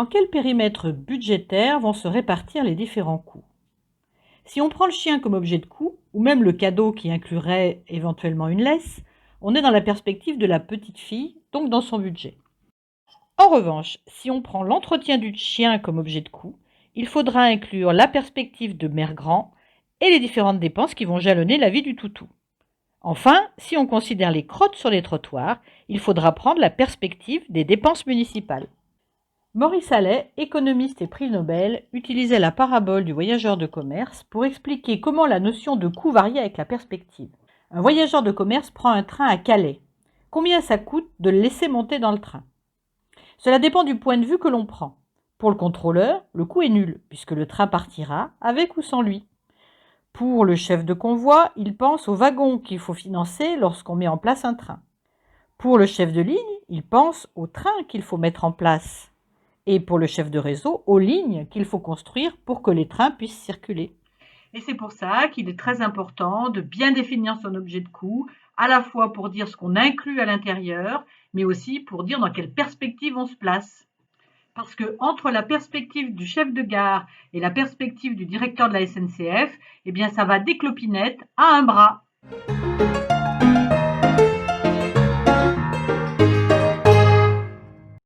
Dans quel périmètre budgétaire vont se répartir les différents coûts? Si on prend le chien comme objet de coût, ou même le cadeau qui inclurait éventuellement une laisse, on est dans la perspective de la petite fille, donc dans son budget. En revanche, si on prend l'entretien du chien comme objet de coût, il faudra inclure la perspective de mère grand et les différentes dépenses qui vont jalonner la vie du toutou. Enfin, si on considère les crottes sur les trottoirs, il faudra prendre la perspective des dépenses municipales. Maurice Allais, économiste et prix Nobel, utilisait la parabole du voyageur de commerce pour expliquer comment la notion de coût variait avec la perspective. Un voyageur de commerce prend un train à Calais. Combien ça coûte de le laisser monter dans le train? Cela dépend du point de vue que l'on prend. Pour le contrôleur, le coût est nul, puisque le train partira avec ou sans lui. Pour le chef de convoi, il pense aux wagons qu'il faut financer lorsqu'on met en place un train. Pour le chef de ligne, il pense au train qu'il faut mettre en place. Et pour le chef de réseau, aux lignes qu'il faut construire pour que les trains puissent circuler. Et c'est pour ça qu'il est très important de bien définir son objet de coût, à la fois pour dire ce qu'on inclut à l'intérieur, mais aussi pour dire dans quelle perspective on se place. Parce que entre la perspective du chef de gare et la perspective du directeur de la SNCF, eh bien ça va des clopinettes à un bras.